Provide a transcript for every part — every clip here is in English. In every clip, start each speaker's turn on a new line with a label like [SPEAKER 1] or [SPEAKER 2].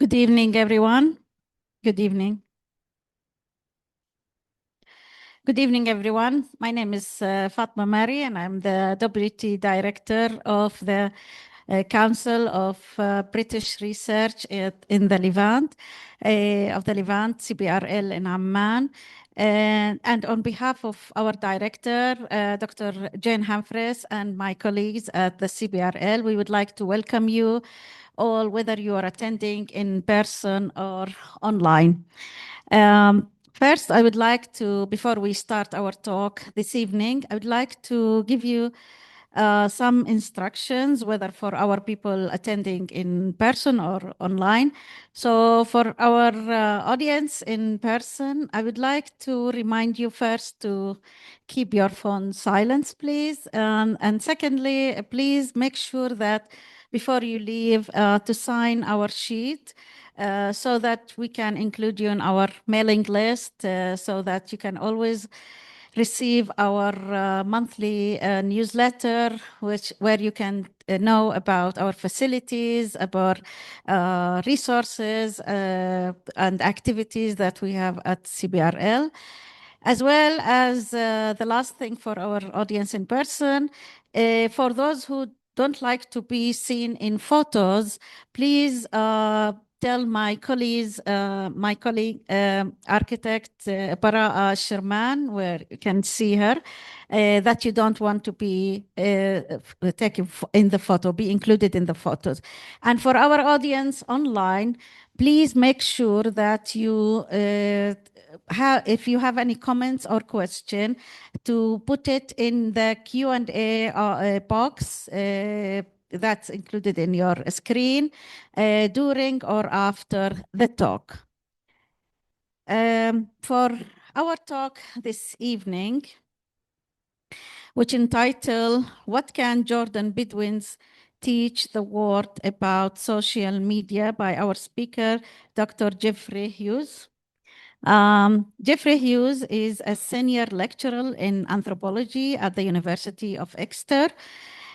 [SPEAKER 1] Good evening, everyone. Good evening. Good evening, everyone. My name is Fatma Mari, and I'm the Deputy Director of the Council of British Research in the Levant, of the Levant, CBRL in Amman. And on behalf of our director, Dr. Jane Humphreys, and my colleagues at the CBRL, we would like to welcome you all, whether you are attending in person or online. First, I would like to, before we start our talk this evening, I would like to give you some instructions, whether for our people attending in person or online. So for our audience in person, I would like to remind you first to keep your phone silent, please. And secondly, please make sure that before you leave to sign our sheet so that we can include you in our mailing list so that you can always receive our monthly newsletter, where you can know about our facilities, about resources and activities that we have at CBRL. As well as the last thing for our audience in person, for those who don't like to be seen in photos, please tell my colleagues, my colleague, architect Baraa Sherman, where you can see her, that you don't want to be taken in the photo, be included in the photos. And for our audience online, please make sure that you if you have any comments or question, to put it in the Q&A box that's included in your screen during or after the talk. For our talk this evening, which entitled, What Can Jordan Bedouins Teach the World About Social Media, by our speaker, Dr. Geoffrey Hughes. Geoffrey Hughes is a senior lecturer in anthropology at the University of Exeter.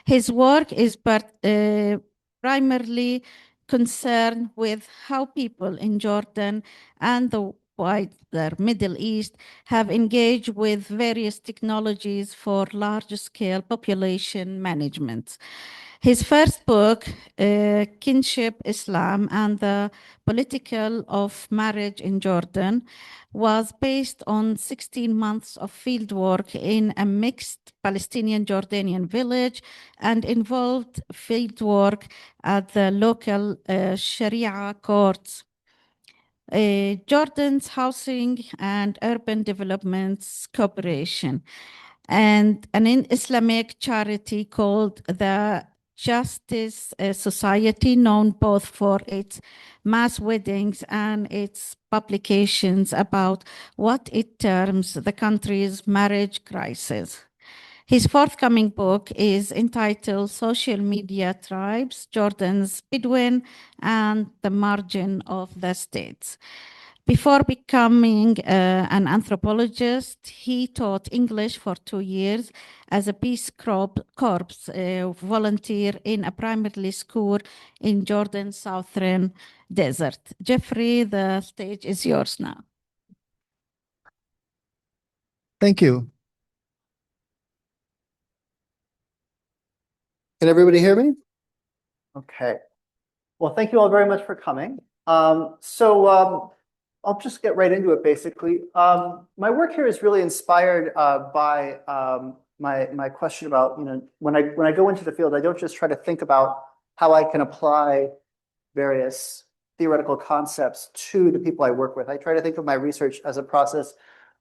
[SPEAKER 1] His work is primarily concerned with how people in Jordan and the wider Middle East have engaged with various technologies for large-scale population management. His first book, Kinship Islam and the Political of Marriage in Jordan, was based on 16 months of fieldwork in a mixed Palestinian-Jordanian village and involved fieldwork at the local Sharia courts. Jordan's Housing and Urban Developments Corporation, and an Islamic charity called the Justice Society, known both for its mass weddings and its publications about what it terms the country's marriage crisis. His forthcoming book is entitled Social Media Tribes, Jordan's Bedouin and the Margin of the States. Before becoming an anthropologist, he taught English for 2 years as a Peace Corps volunteer in a primary school in Jordan's southern desert. Geoffrey, the stage is yours now.
[SPEAKER 2] Thank you. Can everybody hear me? Okay. Well, thank you all very much for coming. I'll just get right into it, basically. My work here is really inspired by my question about, when I go into the field, I don't just try to think about how I can apply various theoretical concepts to the people I work with. I try to think of my research as a process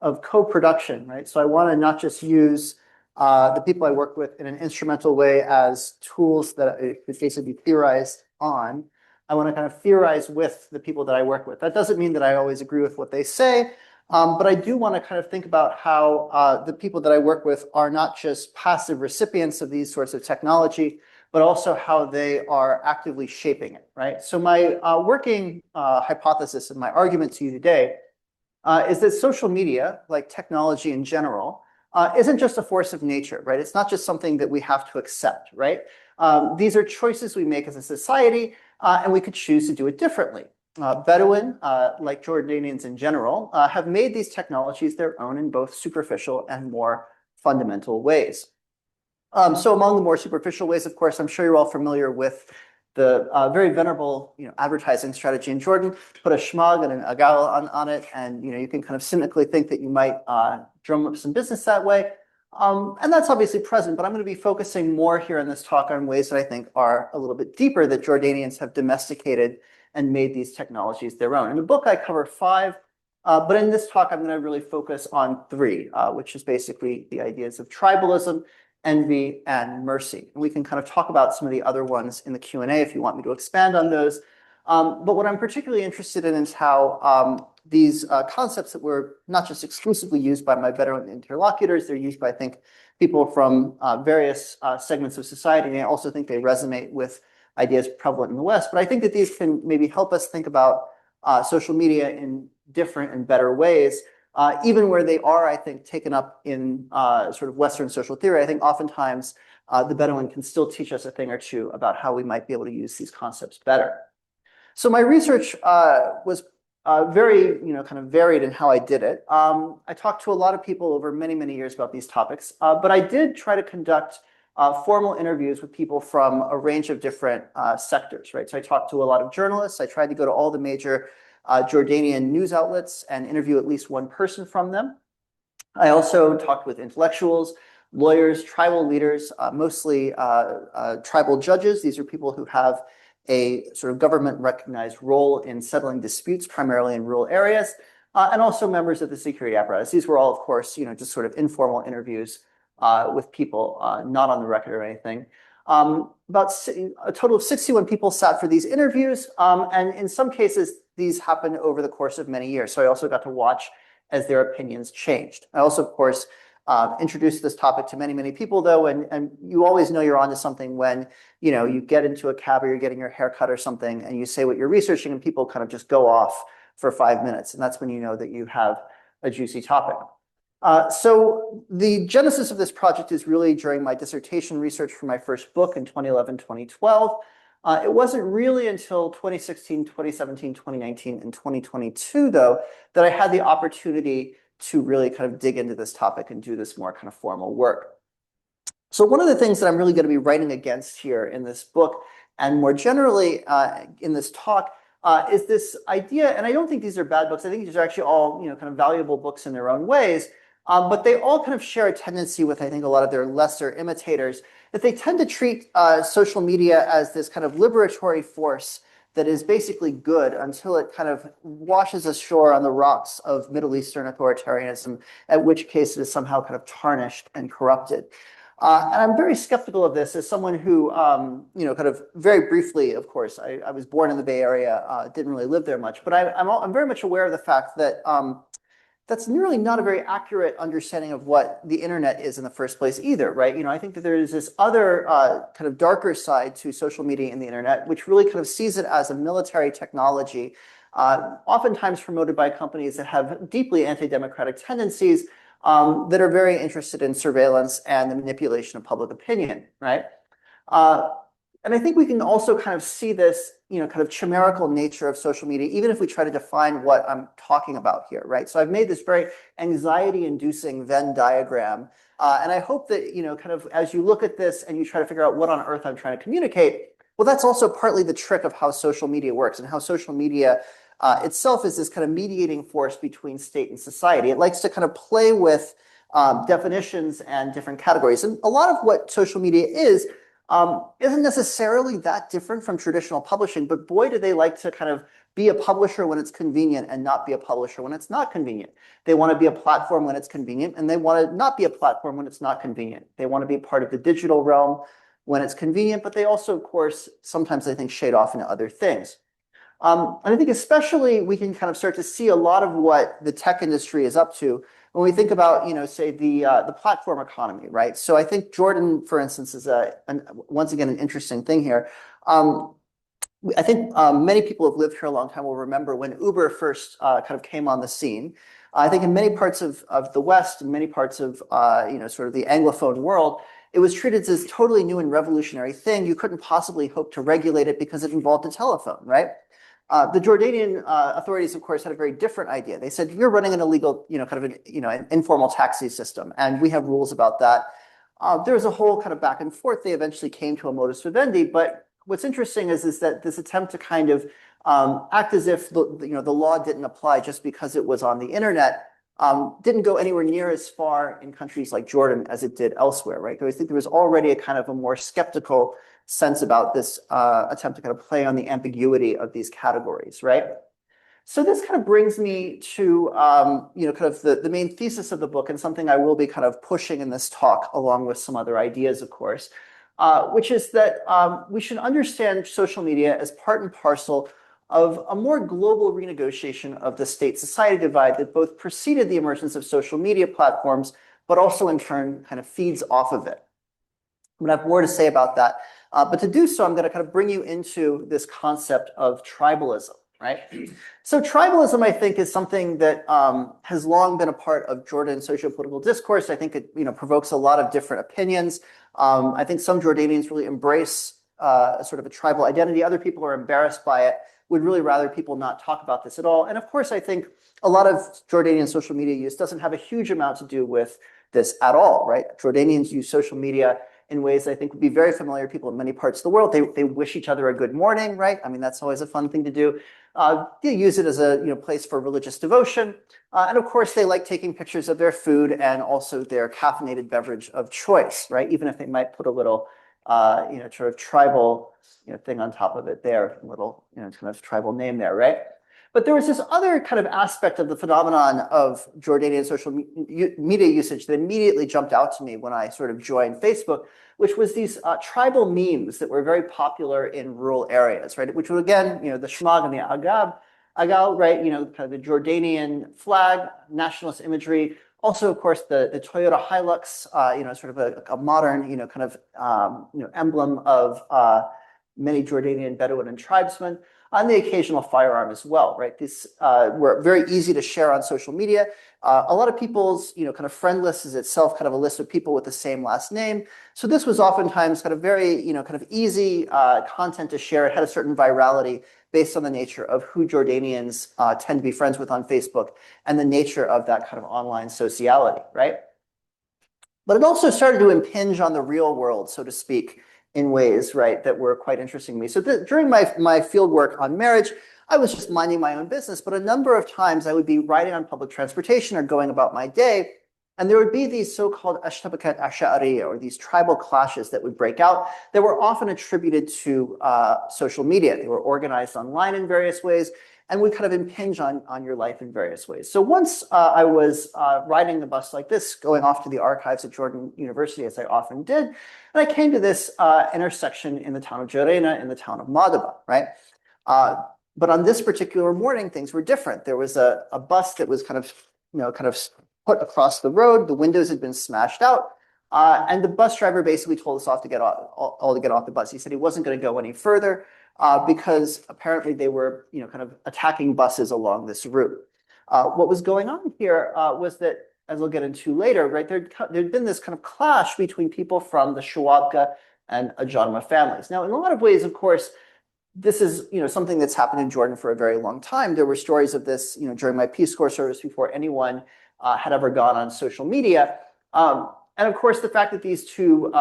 [SPEAKER 2] of co-production, right? So I want to not just use the people I work with in an instrumental way as tools that it could basically be theorized on. I want to kind of theorize with the people that I work with. That doesn't mean that I always agree with what they say, but I do want to kind of think about how the people that I work with are not just passive recipients of these sorts of technology, but also how they are actively shaping it, right? So my working hypothesis and my argument to you today is that social media, like technology in general, isn't just a force of nature, right? It's not just something that we have to accept, right? These are choices we make as a society, and we could choose to do it differently, Bedouin, like Jordanians in general, have made these technologies their own in both superficial and more fundamental ways. So among the more superficial ways, of course, I'm sure you're all familiar with the very venerable, advertising strategy in Jordan. Put a shmug and an agal on it, and you can kind of cynically think that you might drum up some business that way. And that's obviously present, but I'm going to be focusing more here in this talk on ways that I think are a little bit deeper that Jordanians have domesticated and made these technologies their own. In the book, I cover 5, but in this talk, I'm going to really focus on 3, which is basically the ideas of tribalism, envy, and mercy. And we can kind of talk about some of the other ones in the Q&A if you want me to expand on those. But what I'm particularly interested in is how these concepts that were not just exclusively used by my Bedouin interlocutors, they're used by, I think, people from various segments of society. And I also think they resonate with ideas prevalent in the West. But I think that these can maybe help us think about social media in different and better ways. Even where they are, I think, taken up in sort of Western social theory, I think oftentimes the Bedouin can still teach us a thing or two about how we might be able to use these concepts better. So my research was very, kind of varied in how I did it. I talked to a lot of people over many, many years about these topics, but I did try to conduct formal interviews with people from a range of different sectors, right? So I talked to a lot of journalists. I tried to go to all the major Jordanian news outlets and interview at least one person from them. I also talked with intellectuals, lawyers, tribal leaders, mostly tribal judges. These are people who have a sort of government-recognized role in settling disputes, primarily in rural areas, and also members of the security apparatus. These were all, of course, just sort of informal interviews with people, not on the record or anything. About a total of 61 people sat for these interviews, and in some cases, these happened over the course of many years. So I also got to watch as their opinions changed. I also, of course, introduced this topic to many, many people, though, and you always know you're onto something when you get into a cab or you're getting your hair cut or something, and you say what you're researching, and people kind of just go off for 5 minutes, and that's when you know that you have a juicy topic. So the genesis of this project is really during my dissertation research for my first book in 2011, 2012. It wasn't really until 2016, 2017, 2019, and 2022, though, that I had the opportunity to really kind of dig into this topic and do this more kind of formal work. So one of the things that I'm really going to be writing against here in this book, and more generally in this talk, is this idea, and I don't think these are bad books. I think these are actually all kind of valuable books in their own ways, but they all kind of share a tendency with, I think, a lot of their lesser imitators, that they tend to treat social media as this kind of liberatory force that is basically good until it kind of washes ashore on the rocks of Middle Eastern authoritarianism, at which case it is somehow kind of tarnished and corrupted. And I'm very skeptical of this as someone who, kind of very briefly, of course, I was born in the Bay Area, didn't really live there much, but I'm very much aware of the fact that that's really not a very accurate understanding of what the internet is in the first place either, right? I think that there is this other kind of darker side to social media and the internet, which really kind of sees it as a military technology, oftentimes promoted by companies that have deeply anti-democratic tendencies, that are very interested in surveillance and the manipulation of public opinion, right? And I think we can also kind of see this, kind of chimerical nature of social media, even if we try to define what I'm talking about here, right? So I've made this very anxiety-inducing Venn diagram, and I hope that, kind of as you look at this and you try to figure out what on earth I'm trying to communicate, well, that's also partly the trick of how social media works and how social media itself is this kind of mediating force between state and society. It likes to kind of play with definitions and different categories. And a lot of what social media is isn't necessarily that different from traditional publishing, but boy, do they like to kind of be a publisher when it's convenient and not be a publisher when it's not convenient. They want to be a platform when it's convenient, and they want to not be a platform when it's not convenient. They want to be part of the digital realm when it's convenient, but they also, of course, sometimes I think shade off into other things. And I think especially we can kind of start to see a lot of what the tech industry is up to when we think about, say the platform economy, right? So I think Jordan, for instance, is once again an interesting thing here. I think many people who have lived here a long time will remember when Uber first kind of came on the scene. I think in many parts of the West and many parts of sort of the Anglophone world, it was treated as this totally new and revolutionary thing. You couldn't possibly hope to regulate it because it involved a telephone, right? The Jordanian authorities, of course, had a very different idea. They said, you're running an illegal, kind of an informal taxi system, and we have rules about that. There was a whole kind of back and forth. They eventually came to a modus vivendi, but what's interesting is that this attempt to kind of act as if the law didn't apply just because it was on the internet didn't go anywhere near as far in countries like Jordan as it did elsewhere, right? I think there was already a kind of a more skeptical sense about this attempt to kind of play on the ambiguity of these categories, right? So this kind of brings me to, kind of the main thesis of the book and something I will be kind of pushing in this talk along with some other ideas, of course, which is that we should understand social media as part and parcel of a more global renegotiation of the state-society divide that both preceded the emergence of social media platforms, but also in turn kind of feeds off of it. I'm going to have more to say about that. But to do so, I'm going to kind of bring you into this concept of tribalism, right? So tribalism, I think, is something that has long been a part of Jordan's socio-political discourse. I think it provokes a lot of different opinions. I think some Jordanians really embrace sort of a tribal identity. Other people are embarrassed by it, would really rather people not talk about this at all. And of course, I think a lot of Jordanian social media use doesn't have a huge amount to do with this at all, right? Jordanians use social media in ways I think would be very familiar to people in many parts of the world. They wish each other a good morning, right? I mean, that's always a fun thing to do. They use it as a place for religious devotion. And of course, they like taking pictures of their food and also their caffeinated beverage of choice, right? Even if they might put a little, sort of tribal thing on top of it there, a little, kind of tribal name there, right? But there was this other kind of aspect of the phenomenon of Jordanian social media usage that immediately jumped out to me when I sort of joined Facebook, which was these tribal memes that were very popular in rural areas, right? Which would, again, the shmag and the agal, right? Kind of the Jordanian flag, nationalist imagery. Also, of course, the Toyota Hilux, sort of a modern, kind of, emblem of many Jordanian Bedouin and tribesmen, and the occasional firearm as well, right? These were very easy to share on social media. A lot of people's, kind of friend list is itself kind of a list of people with the same last name. So this was oftentimes kind of very, kind of easy content to share. It had a certain virality based on the nature of who Jordanians tend to be friends with on Facebook and the nature of that kind of online sociality, right? But it also started to impinge on the real world, so to speak, in ways, right, that were quite interesting to me. So during my field work on marriage, I was just minding my own business, but a number of times I would be riding on public transportation or going about my day, and there would be these so-called ashtabakat ash'ariyya, or these tribal clashes that would break out that were often attributed to social media. They were organized online in various ways and would kind of impinge on your life in various ways. So once I was riding the bus like this, going off to the archives at Jordan University, as I often did, and I came to this intersection in the town of Jarena, in the town of Madaba, right? But on this particular morning, things were different. There was a bus that was kind of put across the road. The windows had been smashed out. And the bus driver basically told us all to get off the bus. He said he wasn't going to go any further because apparently they were, kind of attacking buses along this route. What was going on here was that, as we'll get into later, right, there'd been this kind of clash between people from the Shuwabka and Ajamma families. Now, in a lot of ways, of course, this is, something that's happened in Jordan for a very long time. There were stories of this, during my Peace Corps service before anyone had ever gone on social media. And of course, the fact that these two,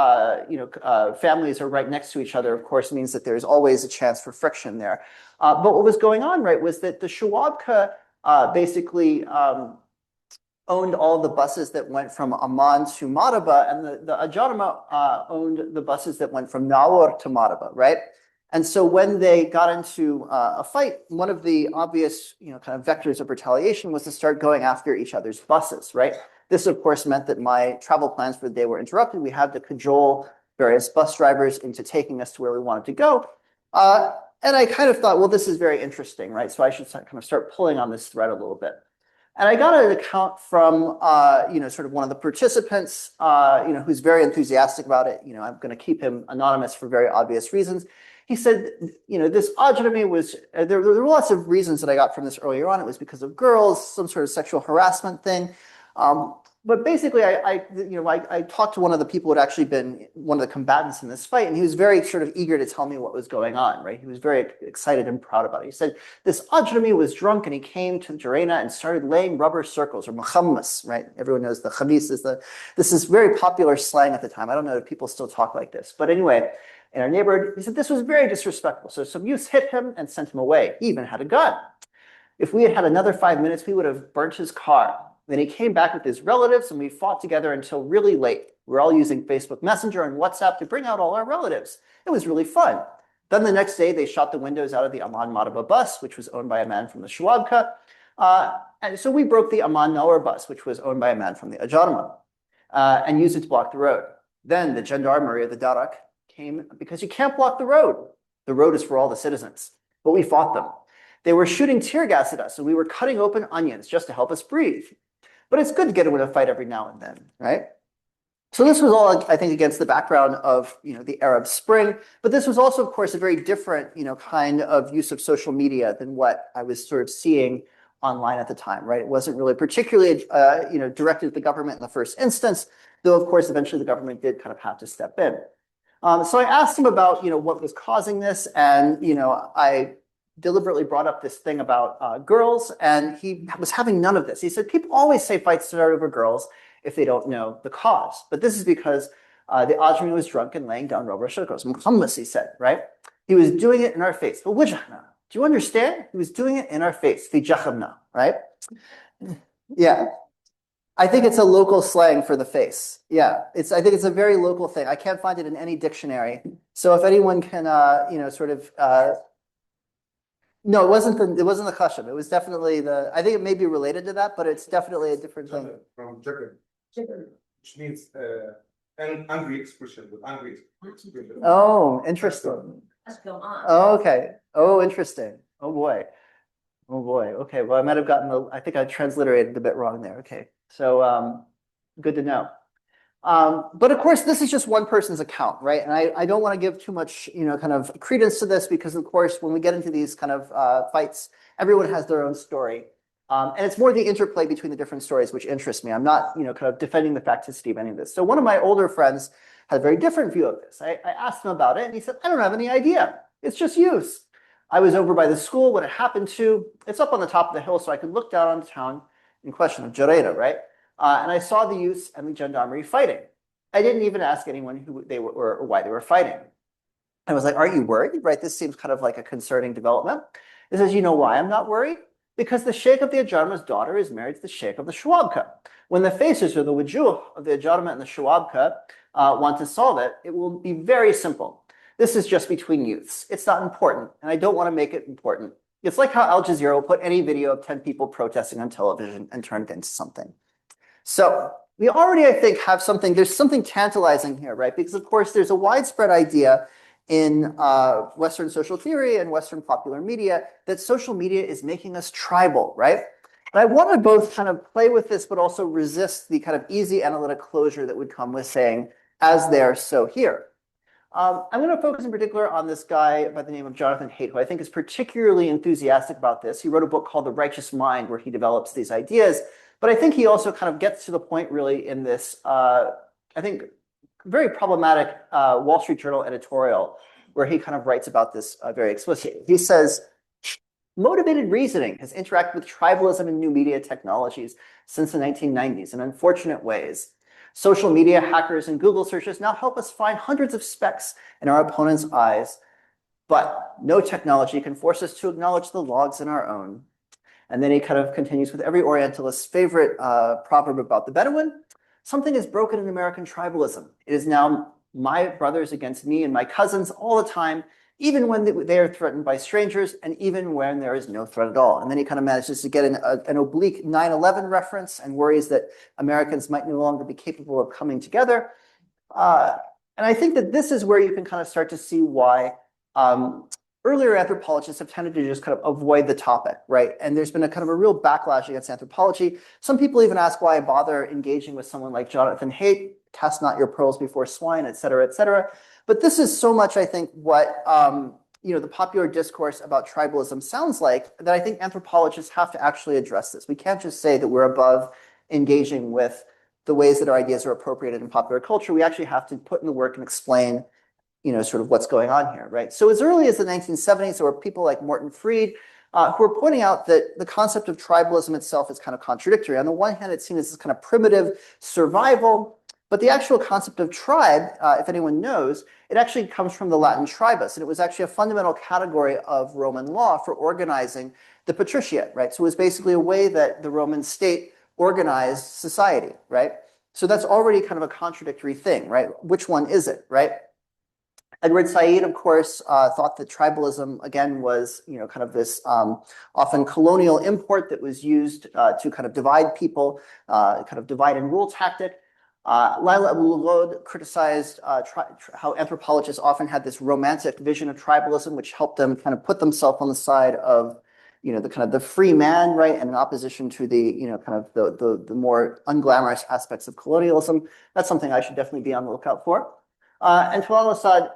[SPEAKER 2] families are right next to each other, of course, means that there's always a chance for friction there. But what was going on, right, was that the Shuwabka basically owned all the buses that went from Amman to Madaba, and the Ajamma owned the buses that went from Nawar to Madaba, right? And so when they got into a fight, one of the obvious, kind of vectors of retaliation was to start going after each other's buses, right? This, of course, meant that my travel plans for the day were interrupted. We had to cajole various bus drivers into taking us to where we wanted to go. And I kind of thought, well, this is very interesting, right? So I should kind of start pulling on this thread a little bit. And I got an account from, sort of one of the participants, who's very enthusiastic about it. I'm going to keep him anonymous for very obvious reasons. He said, this Ajami was, there were lots of reasons that I got from this earlier on. It was because of girls, some sort of sexual harassment thing. but basically, I talked to one of the people who had actually been one of the combatants in this fight, and he was very sort of eager to tell me what was going on, right? He was very excited and proud about it. He said, this Ajami was drunk and he came to Jarena and started laying rubber circles, or muhammas, right? Everyone knows the khamis this is very popular slang at the time. I don't know if people still talk like this. But anyway, in our neighborhood, he said this was very disrespectful. So some youths hit him and sent him away. He even had a gun. If we had had another 5 minutes, we would have burnt his car. Then he came back with his relatives and we fought together until really late. We're all using Facebook Messenger and WhatsApp to bring out all our relatives. It was really fun. Then the next day, they shot the windows out of the Amman Madaba bus, which was owned by a man from the Shuabka. And so we broke the Amman Nawar bus, which was owned by a man from the Ajarma, and used it to block the road. Then the gendarmerie of the Darak came because you can't block the road. The road is for all the citizens. But we fought them. They were shooting tear gas at us, and we were cutting open onions just to help us breathe. But it's good to get into a fight every now and then, right? So this was all, I think, against the background of the Arab Spring. But this was also, of course, a very different kind of use of social media than what I was sort of seeing online at the time, right? It wasn't really particularly directed at the government in the first instance, though, of course, eventually the government did kind of have to step in. So I asked him about what was causing this, and I deliberately brought up this thing about girls, and he was having none of this. He said, people always say fights start over girls if they don't know the cause. But this is because the Ajami was drunk and laying down rubber circles. Muhammad, he said, right? He was doing it in our face. But wajahna, do you understand? He was doing it in our face. Fi jahabna, right? Yeah. I think it's a local slang for the face. Yeah, I think it's a very local thing. I can't find it in any dictionary. So if anyone can, no, it wasn't the khashab. It was definitely I think it may be related to that, but it's definitely a different thing.
[SPEAKER 3] From Jacob, which means an angry expression, with angry expression.
[SPEAKER 2] Oh, interesting.
[SPEAKER 4] Let's go on.
[SPEAKER 2] Oh, okay. Oh, interesting. Oh boy. Oh boy. Okay. Well, I might have I think I transliterated a bit wrong there. Okay. So good to know. But of course, this is just one person's account, right? And I don't want to give too much, kind of credence to this because, of course, when we get into these kind of fights, everyone has their own story. And it's more the interplay between the different stories which interests me. I'm not, kind of defending the facticity of any of this. So one of my older friends had a very different view of this. I asked him about it, and he said, I don't have any idea. It's just use. I was over by the school when it happened to. It's up on the top of the hill, so I could look down on the town in question of Jareda, right? And I saw the youths and the gendarmerie fighting. I didn't even ask anyone who they were or why they were fighting. I was like, aren't you worried? Right? This seems kind of like a concerning development. He says, you know why I'm not worried? Because the Sheikh of the Ajarma's daughter is married to the Sheikh of the Shuabka. When the faces or the wujuh of the Ajarma and the Shuabka want to solve it, it will be very simple. This is just between youths. It's not important, and I don't want to make it important. It's like how Al Jazeera will put any video of 10 people protesting on television and turn it into something. So we already, I think, have something, there's something tantalizing here, right? Because of course, there's a widespread idea in Western social theory and Western popular media that social media is making us tribal, right? And I want to both kind of play with this, but also resist the kind of easy analytic closure that would come with saying, as there, so here. I'm going to focus in particular on this guy by the name of Jonathan Haidt, who I think is particularly enthusiastic about this. He wrote a book called The Righteous Mind, where he develops these ideas. But I think he also kind of gets to the point really in this, I think, very problematic Wall Street Journal editorial where he kind of writes about this very explicitly. He says, motivated reasoning has interacted with tribalism and new media technologies since the 1990s in unfortunate ways. Social media, hackers, and Google searches now help us find hundreds of specks in our opponent's eyes, but no technology can force us to acknowledge the logs in our own. And then he kind of continues with every Orientalist's favorite proverb about the Bedouin. Something is broken in American tribalism. It is now my brothers against me and my cousins all the time, even when they are threatened by strangers and even when there is no threat at all. And then he kind of manages to get an oblique 9/11 reference and worries that Americans might no longer be capable of coming together. And I think that this is where you can kind of start to see why earlier anthropologists have tended to just kind of avoid the topic, right? And there's been a kind of a real backlash against anthropology. Some people even ask why I bother engaging with someone like Jonathan Haidt, cast not your pearls before swine, et cetera, et cetera. But this is so much, I think, what the popular discourse about tribalism sounds like, that I think anthropologists have to actually address this. We can't just say that we're above engaging with the ways that our ideas are appropriated in popular culture, we actually have to put in the work and explain, sort of what's going on here, right? So as early as the 1970s, there were people like Morton Fried who were pointing out that the concept of tribalism itself is kind of contradictory. On the one hand, it's seen as this kind of primitive survival, but the actual concept of tribe, if anyone knows, it actually comes from the Latin tribus, and it was actually a fundamental category of Roman law for organizing the patriciate, right? So it was basically a way that the Roman state organized society, right? So that's already kind of a contradictory thing, right? Which one is it, right? Edward Said, of course, thought that tribalism, again, was kind of this often colonial import that was used to kind of divide people, kind of divide and rule tactic. Laila Abou-Lughod criticized how anthropologists often had this romantic vision of tribalism, which helped them kind of put themselves on the side of the kind of the free man, right, and in opposition to the kind of the more unglamorous aspects of colonialism. That's something I should definitely be on the lookout for. And Talal Asad,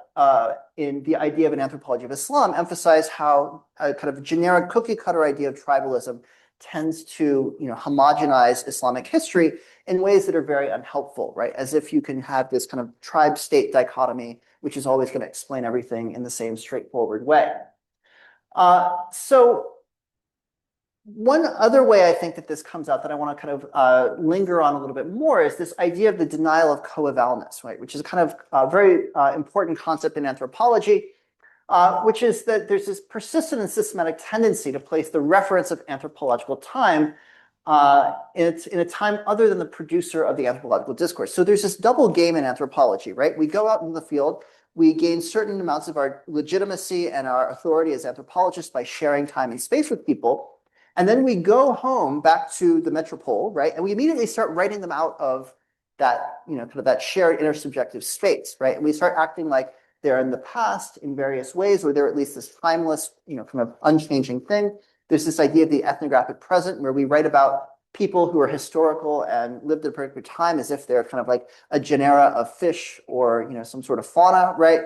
[SPEAKER 2] in The Idea of an Anthropology of Islam, emphasized how a kind of generic cookie cutter idea of tribalism tends to homogenize Islamic history in ways that are very unhelpful, right? As if you can have this kind of tribe-state dichotomy, which is always going to explain everything in the same straightforward way. So one other way I think that this comes out that I want to kind of linger on a little bit more is this idea of the denial of coevalness, right? Which is a kind of very important concept in anthropology, which is that there's this persistent and systematic tendency to place the reference of anthropological time in a time other than the producer of the anthropological discourse. So there's this double game in anthropology, right? We go out into the field, we gain certain amounts of our legitimacy and our authority as anthropologists by sharing time and space with people. And then we go home back to the metropole, right? And we immediately start writing them out of that, kind of that shared intersubjective space, right? And we start acting like they're in the past in various ways, or they're at least this timeless, kind of unchanging thing. There's this idea of the ethnographic present, where we write about people who are historical and lived at a particular time as if they're kind of like a genera of fish or, some sort of fauna, right?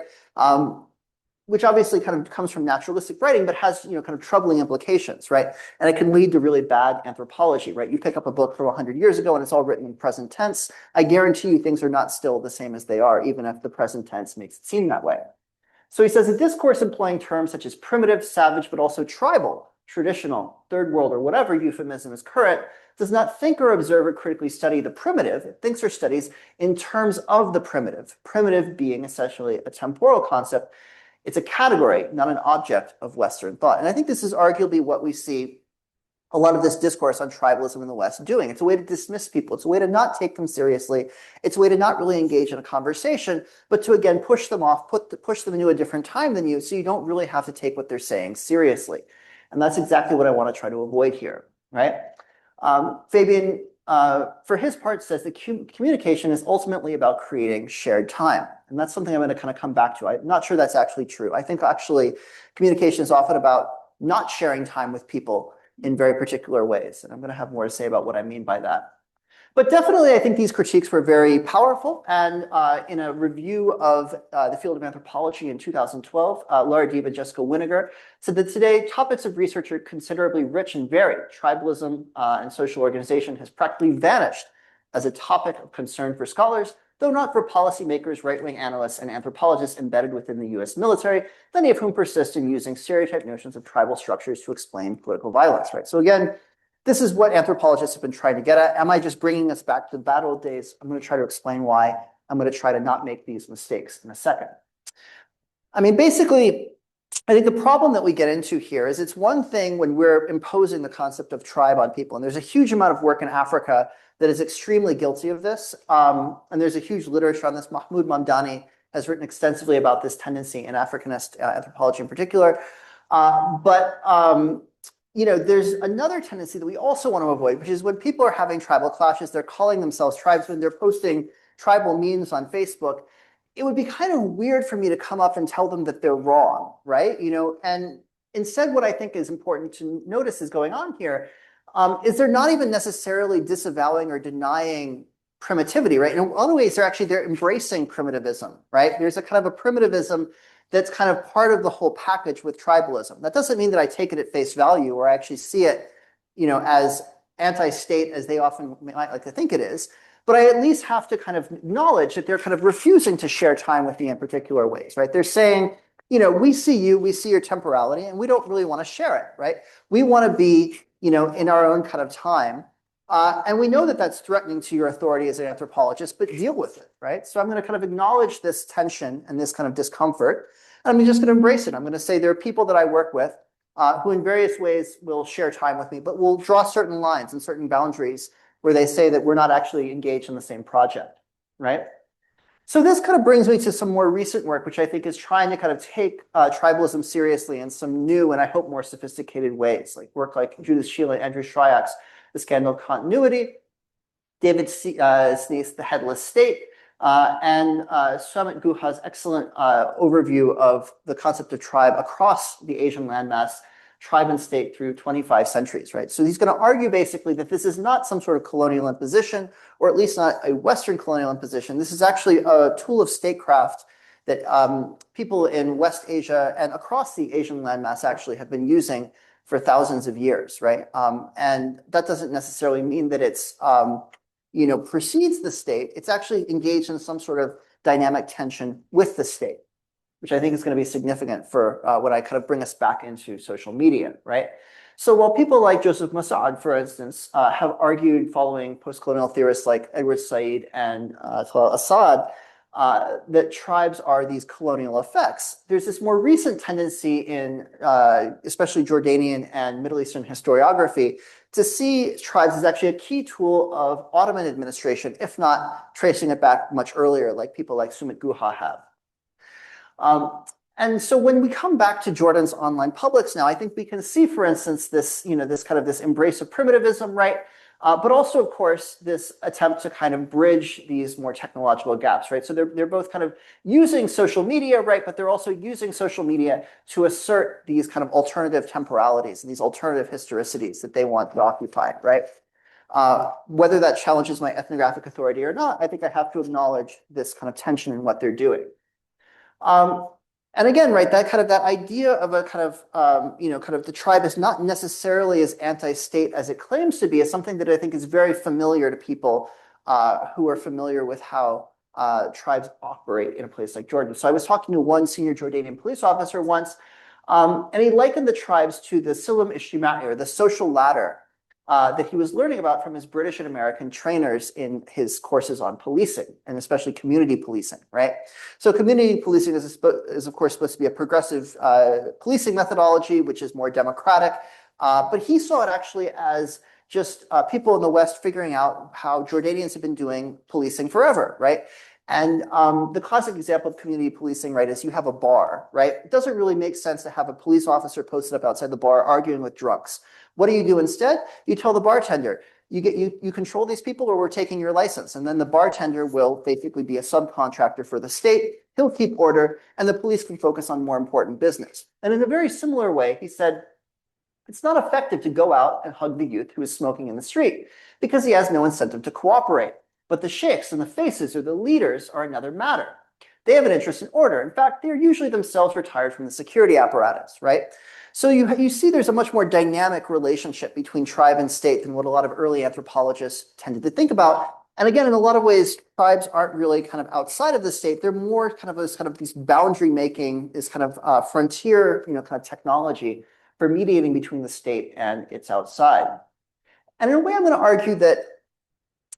[SPEAKER 2] Which obviously kind of comes from naturalistic writing, but has kind of troubling implications, right? And it can lead to really bad anthropology, right? You pick up a book from 100 years ago and it's all written in present tense. I guarantee you things are not still the same as they are, even if the present tense makes it seem that way. So he says a discourse employing terms such as primitive, savage, but also tribal, traditional, third world, or whatever euphemism is current, does not think or observe or critically study the primitive. It thinks or studies in terms of the primitive being essentially a temporal concept. It's a category, not an object of Western thought. And I think this is arguably what we see a lot of this discourse on tribalism in the West doing. It's a way to dismiss people. It's a way to not take them seriously. It's a way to not really engage in a conversation, but to, again, push them off, push them into a different time than you, so you don't really have to take what they're saying seriously. And that's exactly what I want to try to avoid here, right? Fabian, for his part, says that communication is ultimately about creating shared time. And that's something I'm going to kind of come back to. I'm not sure that's actually true. I think actually communication is often about not sharing time with people in very particular ways. And I'm going to have more to say about what I mean by that. But definitely, I think these critiques were very powerful. And in a review of the field of anthropology in 2012, Laura Deeb and Jessica Winiger said that today topics of research are considerably rich and varied. Tribalism and social organization has practically vanished as a topic of concern for scholars, though not for policymakers, right-wing analysts, and anthropologists embedded within the US military, many of whom persist in using stereotyped notions of tribal structures to explain political violence, right? So again, this is what anthropologists have been trying to get at. Am I just bringing us back to the bad old days? I'm going to try to explain why. I'm going to try to not make these mistakes in a second. I mean, basically, I think the problem that we get into here is it's one thing when we're imposing the concept of tribe on people. And there's a huge amount of work in Africa that is extremely guilty of this. And there's a huge literature on this. Mahmoud Mamdani has written extensively about this tendency in Africanist anthropology in particular. There's another tendency that we also want to avoid, which is when people are having tribal clashes, they're calling themselves tribesmen, they're posting tribal memes on Facebook. It would be kind of weird for me to come up and tell them that they're wrong, right? And instead, what I think is important to notice is going on here is they're not even necessarily disavowing or denying primitivity, right? In a lot of ways, they're embracing primitivism, right? There's a kind of a primitivism that's kind of part of the whole package with tribalism. That doesn't mean that I take it at face value or I actually see it, as anti-state as they often might like to think it is. but I at least have to kind of acknowledge that they're kind of refusing to share time with me in particular ways, right? They're saying, we see you, we see your temporality, and we don't really want to share it, right? We want to be, in our own kind of time. And we know that that's threatening to your authority as an anthropologist, but deal with it, right? So I'm going to kind of acknowledge this tension and this kind of discomfort, and I'm just going to embrace it. I'm going to say there are people that I work with who in various ways will share time with me, but will draw certain lines and certain boundaries where they say that we're not actually engaged in the same project, right? So this kind of brings me to some more recent work, which I think is trying to kind of take tribalism seriously in some new and I hope more sophisticated ways, like work like Judith Sheila and Andrew Shryack's The Scandal of Continuity, David Sneath's The Headless State, and Sumit Guha's excellent overview of the concept of tribe across the Asian landmass, tribe and state through 25 centuries, right? So he's going to argue basically that this is not some sort of colonial imposition, or at least not a Western colonial imposition. This is actually a tool of statecraft that people in West Asia and across the Asian landmass actually have been using for thousands of years, right? And that doesn't necessarily mean that it's, precedes the state. It's actually engaged in some sort of dynamic tension with the state, which I think is going to be significant for when I kind of bring us back into social media, right? So while people like Joseph Massad, for instance, have argued following post-colonial theorists like Edward Said and Talal Assad that tribes are these colonial effects, there's this more recent tendency in especially Jordanian and Middle Eastern historiography to see tribes as actually a key tool of Ottoman administration, if not tracing it back much earlier, like people like Sumit Guha have. And so when we come back to Jordan's online publics now, I think we can see, for instance, this, this embrace of primitivism, right? But also, of course, this attempt to kind of bridge these more technological gaps, right? So they're both kind of using social media, right? But they're also using social media to assert these kind of alternative temporalities and these alternative historicities that they want to occupy, right? Whether that challenges my ethnographic authority or not, I think I have to acknowledge this kind of tension in what they're doing. And again, right, that idea of a kind of the tribe is not necessarily as anti-state as it claims to be is something that I think is very familiar to people who are familiar with how tribes operate in a place like Jordan. So I was talking to one senior Jordanian police officer once, and he likened the tribes to the Silam Ijtimai, or the social ladder, that he was learning about from his British and American trainers in his courses on policing, and especially community policing, right? So community policing is of course supposed to be a progressive policing methodology, which is more democratic, but he saw it actually as just people in the West figuring out how Jordanians have been doing policing forever, right? And the classic example of community policing, right, is you have a bar, right? It doesn't really make sense to have a police officer posted up outside the bar arguing with drunks. What do you do instead? You tell the bartender, you control these people or we're taking your license. And then the bartender will basically be a subcontractor for the state. He'll keep order and the police can focus on more important business. And in a very similar way, he said, it's not effective to go out and hug the youth who is smoking in the street because he has no incentive to cooperate. But the sheikhs and the faces or the leaders are another matter. They have an interest in order. In fact, they're usually themselves retired from the security apparatus, right? So you see there's a much more dynamic relationship between tribe and state than what a lot of early anthropologists tended to think about. And again, in a lot of ways, tribes aren't really kind of outside of the state. They're more kind of these boundary making, this kind of frontier, kind of technology for mediating between the state and its outside. And in a way, I'm going to argue that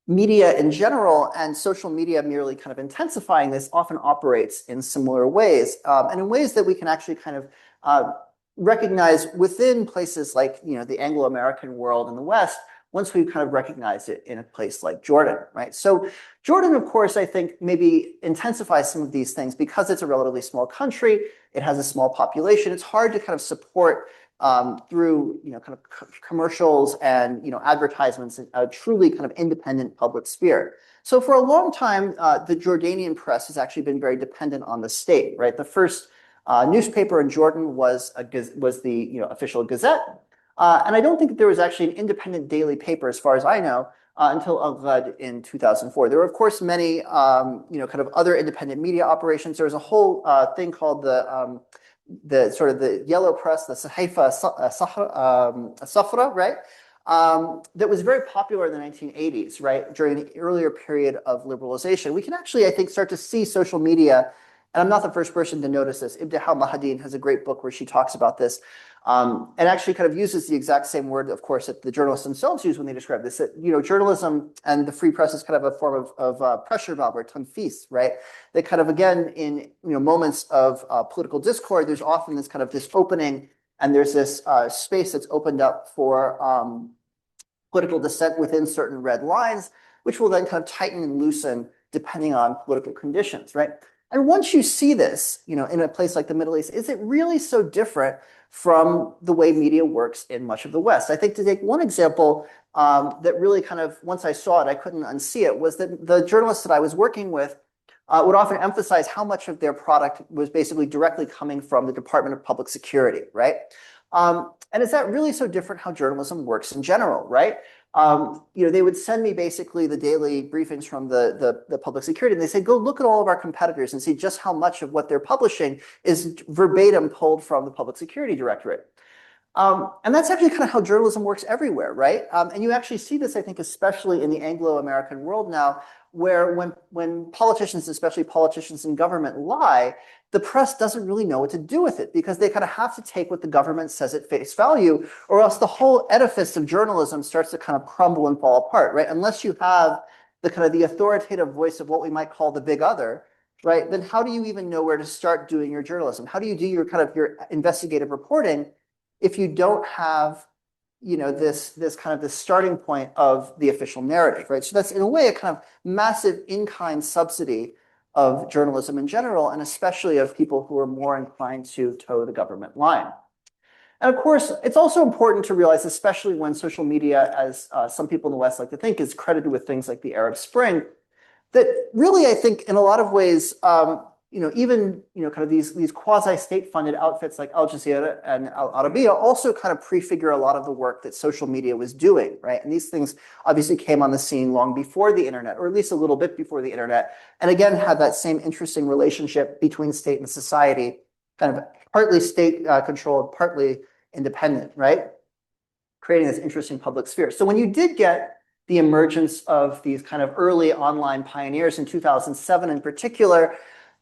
[SPEAKER 2] media in general and social media merely kind of intensifying this often operates in similar ways, and in ways that we can actually kind of recognize within places like the Anglo-American world in the West, once we've kind of recognized it in a place like Jordan, right? So Jordan, of course, I think maybe intensifies some of these things because it's a relatively small country. It has a small population. It's hard to kind of support through kind of commercials and advertisements a truly kind of independent public sphere. So for a long time, the Jordanian press has actually been very dependent on the state, right? The first newspaper in Jordan was the official Gazette, and I don't think that there was actually an independent daily paper, as far as I know, until Al-Ghad in 2004. There were, of course, many kind of other independent media operations. There was a whole thing called the sort of the yellow press, the Sahaifa Safra, right? that was very popular in the 1980s, right, during the earlier period of liberalization. We can actually, I think, start to see social media, and I'm not the first person to notice this. Ibn al-Mahadin has a great book where she talks about this, and actually kind of uses the exact same word, of course, that the journalists themselves use when they describe this, that, journalism and the free press is kind of a form of pressure valve or tanfis, right? They kind of, again, in moments of political discord, there's often this opening, and there's this space that's opened up for political dissent within certain red lines, which will then kind of tighten and loosen depending on political conditions, right? And once you see this, in a place like the Middle East, is it really so different from the way media works in much of the West? I think, to take one example that really kind of, once I saw it, I couldn't unsee it, was that the journalists that I was working with would often emphasize how much of their product was basically directly coming from the Department of Public Security, right? And is that really so different how journalism works in general, right? They would send me basically the daily briefings from the public security, and they say, go look at all of our competitors and see just how much of what they're publishing is verbatim pulled from the Public Security Directorate. And that's actually kind of how journalism works everywhere, right? And you actually see this, I think, especially in the Anglo-American world now, where when politicians, especially politicians in government, lie, the press doesn't really know what to do with it, because they kind of have to take what the government says at face value, or else the whole edifice of journalism starts to kind of crumble and fall apart, right? Unless you have the authoritative voice of what we might call the big other, right? Then how do you even know where to start doing your journalism? How do you do your investigative reporting if you don't have this starting point of the official narrative, right? So that's, in a way, a kind of massive in-kind subsidy of journalism in general, and especially of people who are more inclined to toe the government line. And of course, it's also important to realize, especially when social media, as some people in the West like to think, is credited with things like the Arab Spring, that really, I think, in a lot of ways, even kind of these quasi-state funded outfits like Al Jazeera and Al Arabiya also kind of prefigure a lot of the work that social media was doing, right? And these things obviously came on the scene long before the internet, or at least a little bit before the internet, and again had that same interesting relationship between state and society, kind of partly state controlled, partly independent, right? Creating this interesting public sphere. So when you did get the emergence of these kind of early online pioneers in 2007 in particular,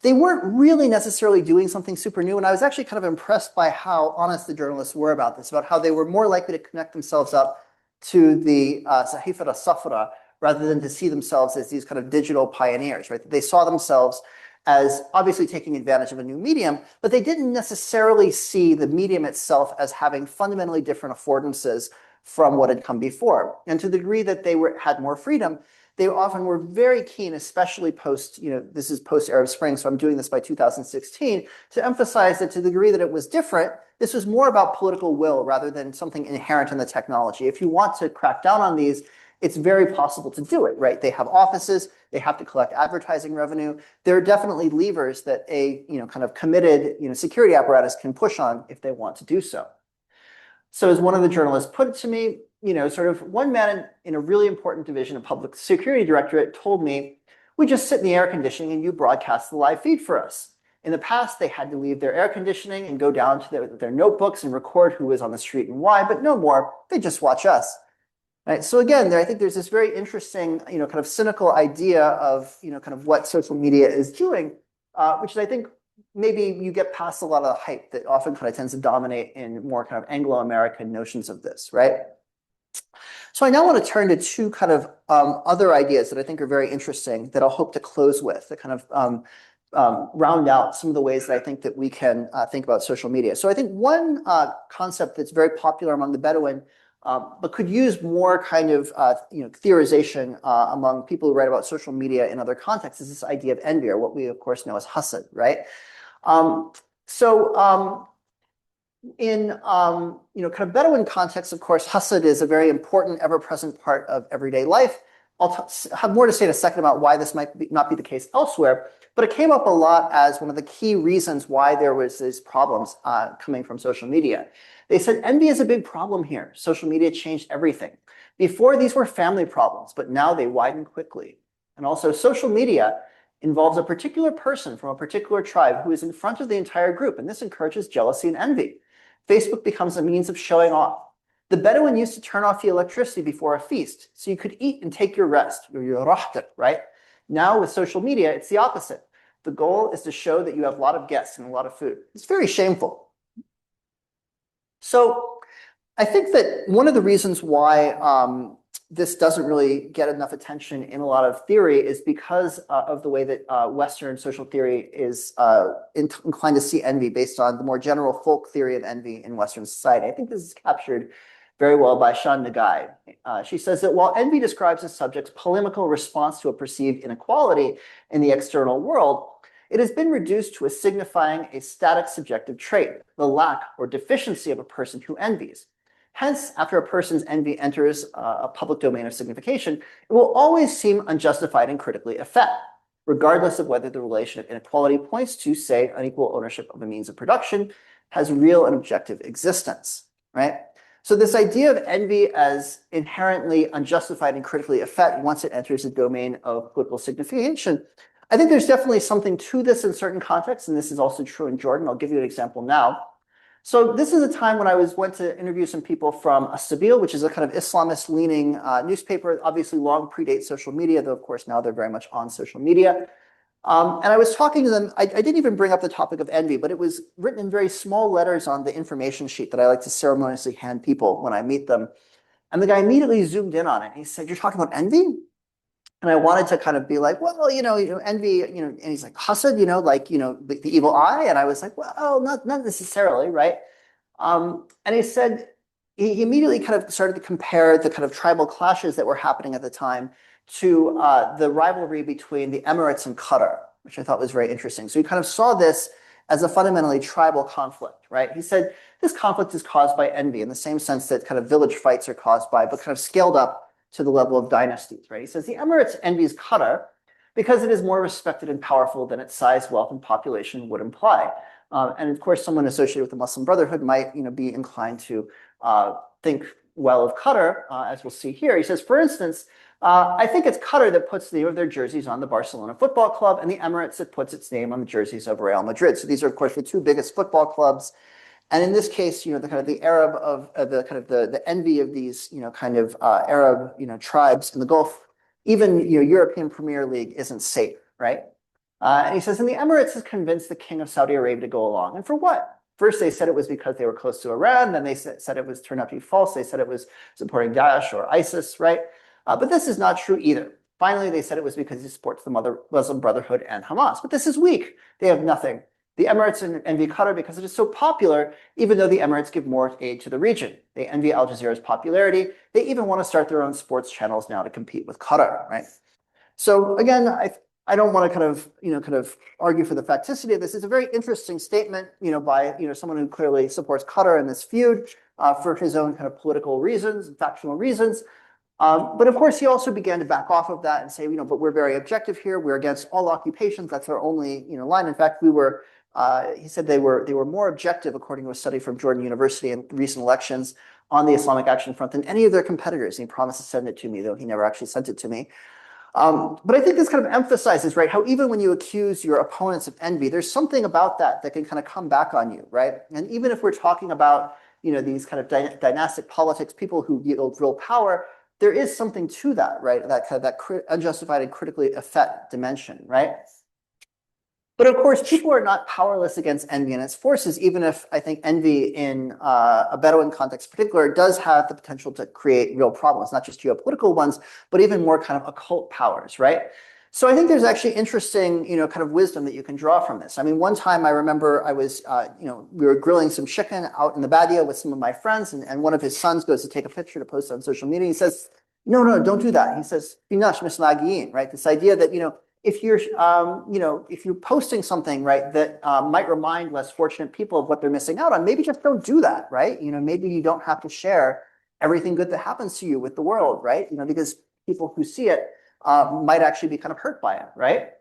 [SPEAKER 2] they weren't really necessarily doing something super new. And I was actually kind of impressed by how honest the journalists were about this, about how they were more likely to connect themselves up to the Sahifat al-Safra rather than to see themselves as these kind of digital pioneers, right? They saw themselves as obviously taking advantage of a new medium, but they didn't necessarily see the medium itself as having fundamentally different affordances from what had come before. And to the degree that they had more freedom, they often were very keen, especially post, this is post-Arab Spring, so I'm doing this by 2016, to emphasize that to the degree that it was different, this was more about political will rather than something inherent in the technology. If you want to crack down on these, it's very possible to do it, right? They have offices, they have to collect advertising revenue. There are definitely levers that a kind of committed security apparatus can push on if they want to do so. So as one of the journalists put it to me, sort of one man in a really important division of Public Security Directorate told me, we just sit in the air conditioning and you broadcast the live feed for us. In the past, they had to leave their air conditioning and go down to their notebooks and record who was on the street and why, but no more. They just watch us. Right? So again, I think there's this very interesting, kind of cynical idea of, kind of what social media is doing, which is, I think, maybe you get past a lot of the hype that often kind of tends to dominate in more kind of Anglo-American notions of this, right? So I now want to turn to two kind of other ideas that I think are very interesting that I'll hope to close with, that kind of round out some of the ways that I think that we can think about social media. So I think one concept that's very popular among the Bedouin, but could use more kind of theorization among people who write about social media in other contexts, is this idea of envy, or what we of course know as hasad, right? In kind of Bedouin context, of course, hasad is a very important, ever-present part of everyday life. I'll have more to say in a second about why this might not be the case elsewhere, but it came up a lot as one of the key reasons why there was these problems coming from social media. They said envy is a big problem here. Social media changed everything. Before, these were family problems, but now they widen quickly. And also, social media involves a particular person from a particular tribe who is in front of the entire group, and this encourages jealousy and envy. Facebook becomes a means of showing off. The Bedouin used to turn off the electricity before a feast, so you could eat and take your rest, your rahat, right? Now with social media, it's the opposite. The goal is to show that you have a lot of guests and a lot of food. It's very shameful. So I think that one of the reasons why this doesn't really get enough attention in a lot of theory is because of the way that Western social theory is inclined to see envy based on the more general folk theory of envy in Western society. I think this is captured very well by Shan Nagai. She says that while envy describes a subject's polemical response to a perceived inequality in the external world, it has been reduced to signifying a static subjective trait, the lack or deficiency of a person who envies. Hence, after a person's envy enters a public domain of signification, it will always seem unjustified and critically effect, regardless of whether the relation of inequality points to, say, unequal ownership of a means of production has real and objective existence, right? So this idea of envy as inherently unjustified and critically effect once it enters the domain of political signification, I think there's definitely something to this in certain contexts, and this is also true in Jordan. I'll give you an example now. So this is a time when I went to interview some people from Sabil, which is a kind of Islamist-leaning newspaper, obviously long predates social media, though of course now they're very much on social media. And I was talking to them, I didn't even bring up the topic of envy, but it was written in very small letters on the information sheet that I like to ceremoniously hand people when I meet them. And the guy immediately zoomed in on it. He said, "You're talking about envy?" And I wanted to kind of be like, well, envy, and he's like, hasad, the evil eye. And I was like, well, not necessarily, right? And he said, he immediately kind of started to compare the kind of tribal clashes that were happening at the time to the rivalry between the Emirates and Qatar, which I thought was very interesting. So he kind of saw this as a fundamentally tribal conflict, right? He said, this conflict is caused by envy in the same sense that kind of village fights are caused by, but kind of scaled up to the level of dynasties, right? He says the Emirates envies Qatar because it is more respected and powerful than its size, wealth, and population would imply. And of course, someone associated with the Muslim Brotherhood might, be inclined to think well of Qatar, as we'll see here. He says, for instance, I think it's Qatar that puts the name of their jerseys on the Barcelona Football Club, and the Emirates that puts its name on the jerseys of Real Madrid. So these are, of course, the two biggest football clubs. And in this case, the kind of the Arab of the envy of these, Arab, tribes in the Gulf, even, European Premier League isn't safe, right? And he says, and the Emirates has convinced the king of Saudi Arabia to go along. And for what? First, they said it was because they were close to Iran. Then they said it was turned out to be false. They said it was supporting Daesh or ISIS, right? But this is not true either. Finally, they said it was because he supports the Muslim Brotherhood and Hamas. But this is weak. They have nothing. The Emirates envy Qatar because it is so popular, even though the Emirates give more aid to the region. They envy Al Jazeera's popularity. They even want to start their own sports channels now to compete with Qatar, right? So again, I don't want to kind of argue for the facticity of this. It's a very interesting statement, by someone who clearly supports Qatar in this feud for his own kind of political reasons, factional reasons. But of course, he also began to back off of that and say, but we're very objective here. We're against all occupations. That's our only, line. In fact, we were. He said they were more objective, according to a study from Jordan University in recent elections, on the Islamic Action Front than any of their competitors. And he promised to send it to me, though he never actually sent it to me. But I think this kind of emphasizes, right, how even when you accuse your opponents of envy, there's something about that can kind of come back on you, right? And even if we're talking about, these kind of dynastic politics, people who wield real power, there is something to that, right? That kind of unjustified and critically effect dimension, right? But of course, people are not powerless against envy and its forces, even if I think envy in a Bedouin context in particular does have the potential to create real problems, not just geopolitical ones, but even more kind of occult powers, right? So I think there's actually interesting, kind of wisdom that you can draw from this. I mean, one time I remember I was, we were grilling some chicken out in the Badia with some of my friends, and one of his sons goes to take a picture to post on social media. He says, no, don't do that. He says, "Finash mislagiin," right? This idea that, if you're, if you're posting something, right, that might remind less fortunate people of what they're missing out on, maybe just don't do that, right? Maybe you don't have to share everything good that happens to you with the world, right? Because people who see it might actually be kind of hurt by it, right?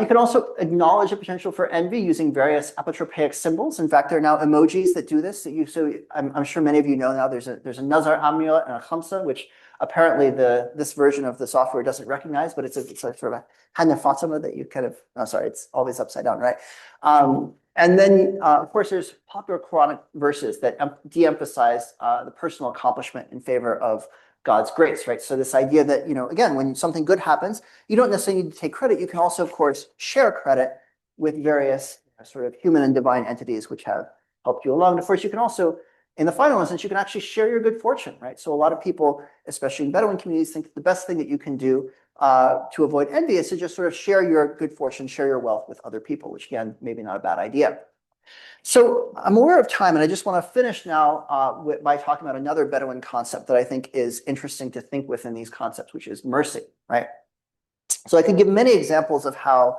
[SPEAKER 2] You can also acknowledge the potential for envy using various apotropaic symbols. In fact, there are now emojis that do this. So I'm sure many of you know now. There's a Nazar amulet and a Khamsa, which apparently this version of the software doesn't recognize, but it's a sort of a Hannah Fatima that you kind of, it's always upside down, right? And then, of course, there's popular Quranic verses that de-emphasize the personal accomplishment in favor of God's grace, right? So this idea that, again, when something good happens, you don't necessarily need to take credit. You can also, of course, share credit with various sort of human and divine entities which have helped you along. And of course, you can also, in the final instance, you can actually share your good fortune, right? So a lot of people, especially in Bedouin communities, think that the best thing that you can do to avoid envy is to just sort of share your good fortune, share your wealth with other people, which again, maybe not a bad idea. So I'm aware of time, and I just want to finish now by talking about another Bedouin concept that I think is interesting to think within these concepts, which is mercy, right? So I could give many examples of how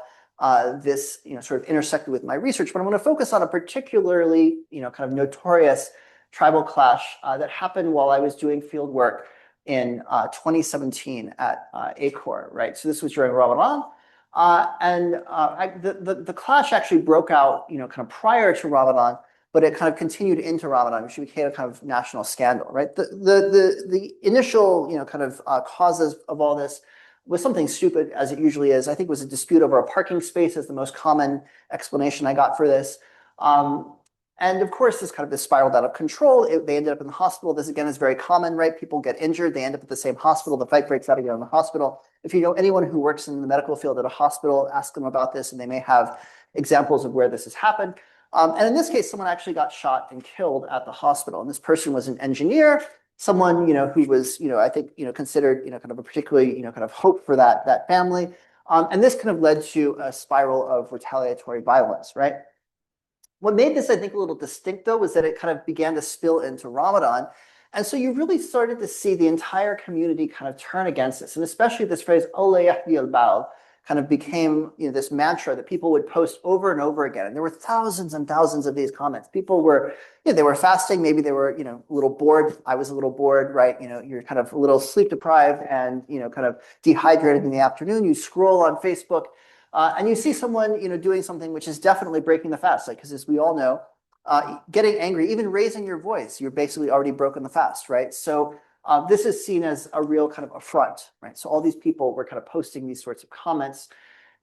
[SPEAKER 2] this sort of intersected with my research, but I'm going to focus on a particularly kind of notorious tribal clash that happened while I was doing field work in 2017 at Acor, right? So this was during Ramadan. The clash actually broke out, kind of prior to Ramadan, but it kind of continued into Ramadan, which became a kind of national scandal, right? The initial, kind of causes of all this was something stupid, as it usually is. I think it was a dispute over a parking space is the most common explanation I got for this. And of course, this spiraled out of control. They ended up in the hospital. This, again, is very common, right? People get injured. They end up at the same hospital. The fight breaks out again in the hospital. If you know anyone who works in the medical field at a hospital, ask them about this, and they may have examples of where this has happened. And in this case, someone actually got shot and killed at the hospital. And this person was an engineer, someone, who was, I think, considered, kind of a particularly, kind of hope for that family. And this kind of led to a spiral of retaliatory violence, right? What made this, I think, a little distinct, though, was that it kind of began to spill into Ramadan. And so you really started to see the entire community kind of turn against this. And especially this phrase, Allah yahdi al-Baal, kind of became this mantra that people would post over and over again. And there were thousands and thousands of these comments. People were, they were fasting. Maybe they were, a little bored. I was a little bored, right? You're kind of a little sleep deprived and, kind of dehydrated in the afternoon. You scroll on Facebook. And you see someone, doing something which is definitely breaking the fast, because as we all know, getting angry, even raising your voice, you're basically already broken the fast, right? So this is seen as a real kind of affront, right? So all these people were kind of posting these sorts of comments,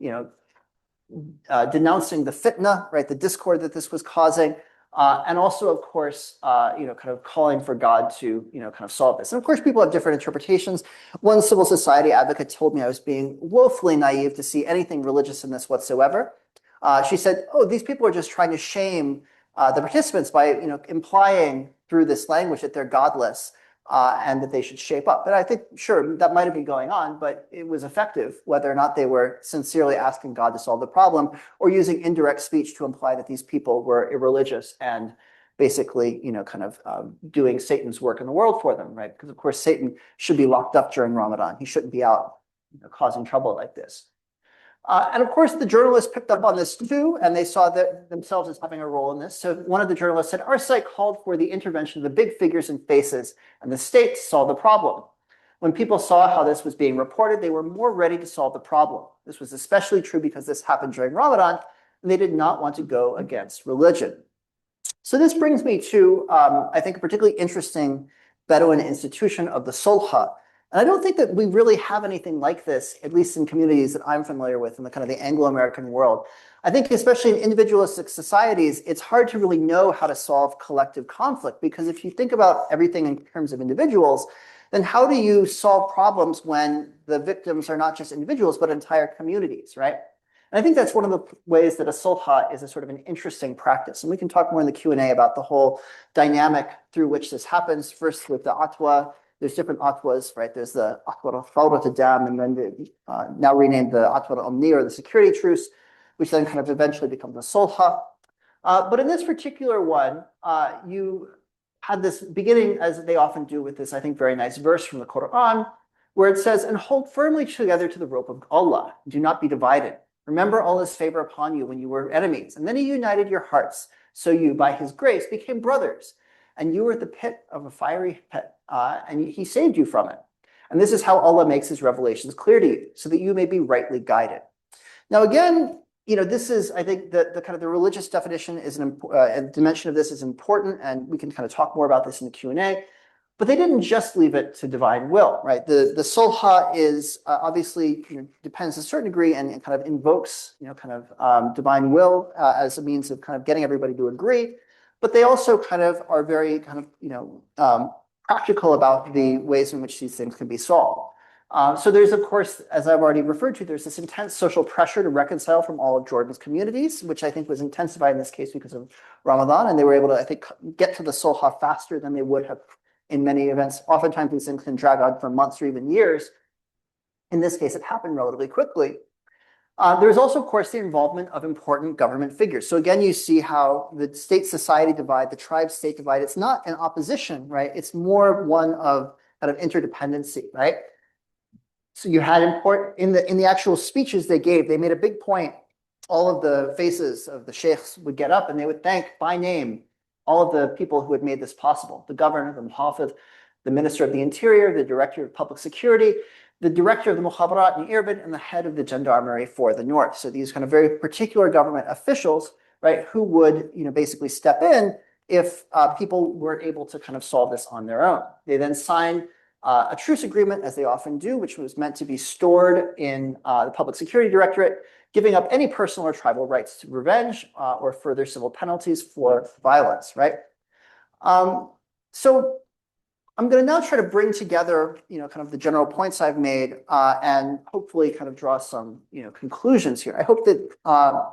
[SPEAKER 2] denouncing the fitna, right? The discord that this was causing. And also, of course, kind of calling for God to, kind of solve this. And of course, people have different interpretations. One civil society advocate told me I was being woefully naive to see anything religious in this whatsoever. She said, "Oh, these people are just trying to shame the participants by, implying through this language that they're godless and that they should shape up." And I think, sure, that might have been going on, but it was effective, whether or not they were sincerely asking God to solve the problem or using indirect speech to imply that these people were irreligious and basically, kind of doing Satan's work in the world for them, right? Because, of course, Satan should be locked up during Ramadan. He shouldn't be out causing trouble like this. And of course, the journalists picked up on this too, and they saw that themselves as having a role in this. So one of the journalists said, "Our site called for the intervention of the big figures and faces, and the state solved the problem." When people saw how this was being reported, they were more ready to solve the problem. This was especially true because this happened during Ramadan, and they did not want to go against religion. So this brings me to, I think, a particularly interesting Bedouin institution of the Solha. And I don't think that we really have anything like this, at least in communities that I'm familiar with in the kind of the Anglo-American world. I think especially in individualistic societies, it's hard to really know how to solve collective conflict, because if you think about everything in terms of individuals, then how do you solve problems when the victims are not just individuals, but entire communities, right? And I think that's one of the ways that a sulha is a sort of an interesting practice. And we can talk more in the Q&A about the whole dynamic through which this happens. First with the atwa. There's different atwas, right? There's the atwa al-fawrat al-dam, and then the, now renamed the atwa al-amni, or the security truce, which then kind of eventually becomes a sulha. But in this particular one, you had this beginning, as they often do with this, I think, very nice verse from the Quran, where it says, "And hold firmly together to the rope of Allah. Do not be divided. Remember Allah's favor upon you when you were enemies. And then he united your hearts. So you, by his grace, became brothers. And you were at the pit of a fiery pit, and he saved you from it. And this is how Allah makes his revelations clear to you, so that you may be rightly guided." Now, again, this is, I think, the kind of the religious definition is a dimension of this is important, and we can kind of talk more about this in the Q&A. But they didn't just leave it to divine will, right? The Solha is obviously depends to a certain degree and kind of invokes kind of divine will as a means of kind of getting everybody to agree. But they also kind of are very kind of practical about the ways in which these things can be solved. So there's, of course, as I've already referred to, there's this intense social pressure to reconcile from all of Jordan's communities, which I think was intensified in this case because of Ramadan. And they were able to, I think, get to the Solha faster than they would have in many events. Oftentimes these things can drag on for months or even years. In this case, it happened relatively quickly. There's also, of course, the involvement of important government figures. So again, you see how the state-society divide, the tribe-state divide, it's not an opposition, right? It's more one of kind of interdependency, right? So you had in the actual speeches they gave, they made a big point. All of the faces of the sheikhs would get up and they would thank by name all of the people who had made this possible: the governor, the muhafid, the minister of the interior, the director of public security, the director of the mukhabarat in Irbil, and the head of the gendarmerie for the north. So these kind of very particular government officials, right, who would basically step in if people were able to kind of solve this on their own. They then signed a truce agreement, as they often do, which was meant to be stored in the Public Security Directorate, giving up any personal or tribal rights to revenge or further civil penalties for violence, right? So I'm going to now try to bring together, kind of the general points I've made and hopefully kind of draw some, conclusions here. I hope that,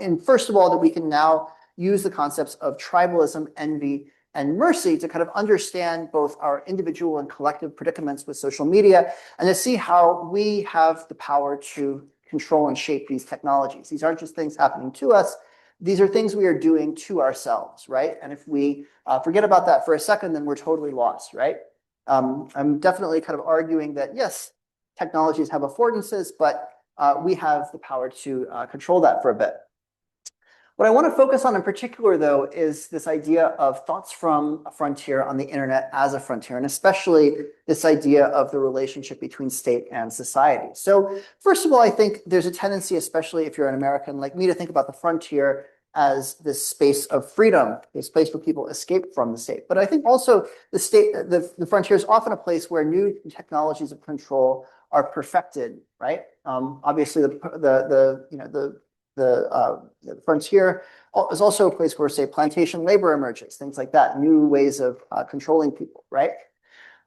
[SPEAKER 2] and first of all, that we can now use the concepts of tribalism, envy, and mercy to kind of understand both our individual and collective predicaments with social media and to see how we have the power to control and shape these technologies. These aren't just things happening to us. These are things we are doing to ourselves, right? And if we forget about that for a second, then we're totally lost, right? I'm definitely kind of arguing that, yes, technologies have affordances, but we have the power to control that for a bit. What I want to focus on in particular, though, is this idea of thoughts from a frontier on the internet as a frontier, and especially this idea of the relationship between state and society. So first of all, I think there's a tendency, especially if you're an American like me, to think about the frontier as this space of freedom, a space where people escape from the state. But I think also the frontier is often a place where new technologies of control are perfected, right? Obviously, the frontier is also a place where, say, plantation labor emerges, things like that, new ways of controlling people, right?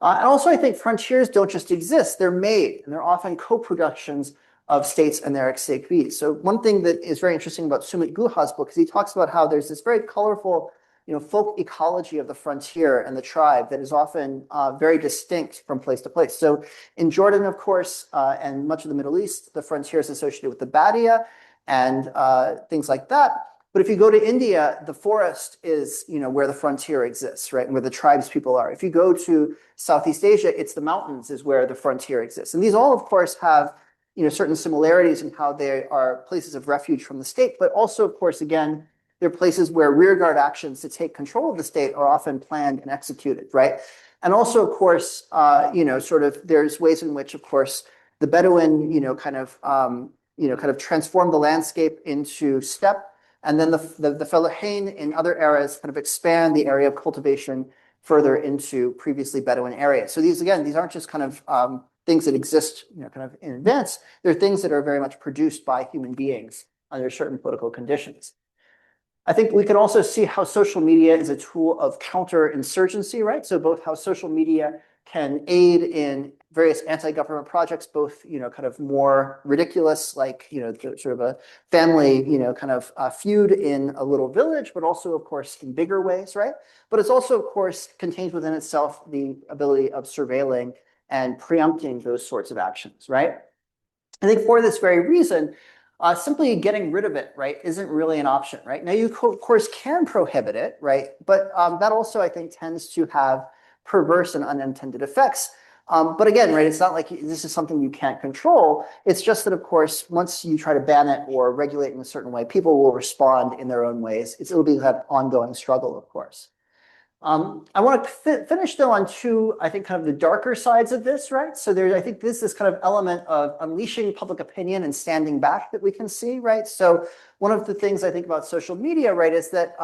[SPEAKER 2] And also, I think frontiers don't just exist, they're made, and they're often co-productions of states and their exequies. So one thing that is very interesting about Sumit Guha's book is he talks about how there's this very colorful folk ecology of the frontier and the tribe that is often very distinct from place to place. So in Jordan, of course, and much of the Middle East, the frontier is associated with the Badia and things like that. But if you go to India, the forest is, where the frontier exists, right? And where the tribes people are. If you go to Southeast Asia, it's the mountains is where the frontier exists. And these all, of course, have, certain similarities in how they are places of refuge from the state, but also, of course, again, they're places where rearguard actions to take control of the state are often planned and executed, right? And also, of course, there's ways in which, of course, the Bedouin, kind of transform the landscape into steppe, and then the fellahin in other eras kind of expand the area of cultivation further into previously Bedouin areas. So these aren't just kind of things that exist, kind of in advance. They're things that are very much produced by human beings under certain political conditions. I think we can also see how social media is a tool of counterinsurgency, right? So both how social media can aid in various anti-government projects, both, kind of more ridiculous, like, sort of a family, kind of feud in a little village, but also, of course, in bigger ways, right? But it's also, of course, contains within itself the ability of surveilling and preempting those sorts of actions, right? I think for this very reason, simply getting rid of it, right, isn't really an option, right? Now, you, of course, can prohibit it, right? But that also, I think, tends to have perverse and unintended effects. But again, right, it's not like this is something you can't control. It's just that, of course, once you try to ban it or regulate in a certain way, people will respond in their own ways. It'll be an ongoing struggle, of course. I want to finish, though, on two, I think, kind of the darker sides of this, right? So I think this is kind of element of unleashing public opinion and standing back that we can see, right? So one of the things I think about social media, right, is that,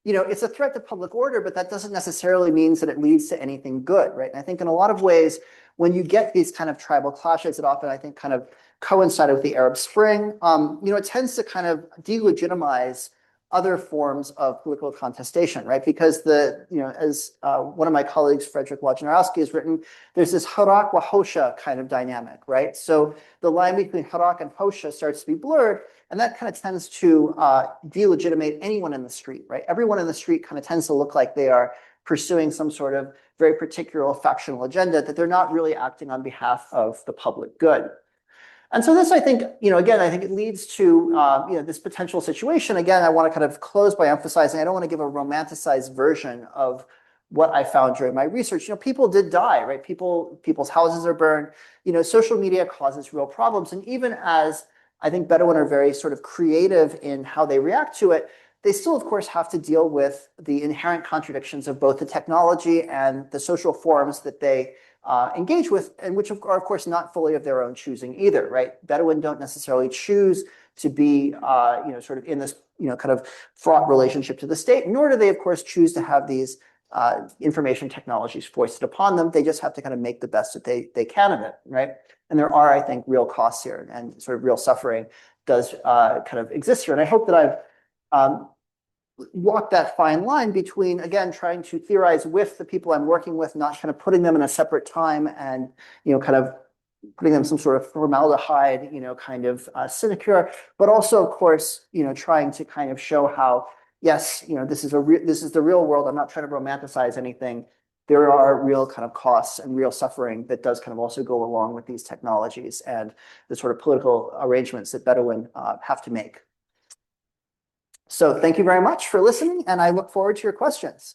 [SPEAKER 2] it's a threat to public order, but that doesn't necessarily mean that it leads to anything good, right? And I think in a lot of ways, when you get these kind of tribal clashes that often I think kind of coincided with the Arab Spring, it tends to kind of delegitimize other forms of political contestation, right? Because as one of my colleagues, Frederick Wojnarowski, has written, there's this harak wa hosha kind of dynamic, right? So the line between harak and hosha starts to be blurred, and that kind of tends to delegitimate anyone in the street, right? Everyone in the street kind of tends to look like they are pursuing some sort of very particular factional agenda, that they're not really acting on behalf of the public good. And so this, I think, again, I think it leads to, this potential situation. Again, I want to kind of close by emphasizing, I don't want to give a romanticized version of what I found during my research. People did die, right? People's houses are burned. Social media causes real problems. And even as I think Bedouin are very sort of creative in how they react to it, they still, of course, have to deal with the inherent contradictions of both the technology and the social forms that they engage with, and which are, of course, not fully of their own choosing either, right? Bedouin don't necessarily choose to be, sort of in this, kind of fraught relationship to the state, nor do they, of course, choose to have these information technologies foisted upon them. They just have to kind of make the best that they can of it, right? And there are, I think, real costs here, and sort of real suffering does kind of exist here. And I hope that I've walk that fine line between, again, trying to theorize with the people I'm working with, not kind of putting them in a separate time and, kind of putting them some sort of formaldehyde, kind of sinecure, but also, of course, trying to kind of show how, yes, this is the real world. I'm not trying to romanticize anything. There are real kind of costs and real suffering that does kind of also go along with these technologies and the sort of political arrangements that Bedouin have to make. So thank you very much for listening, and I look forward to your questions.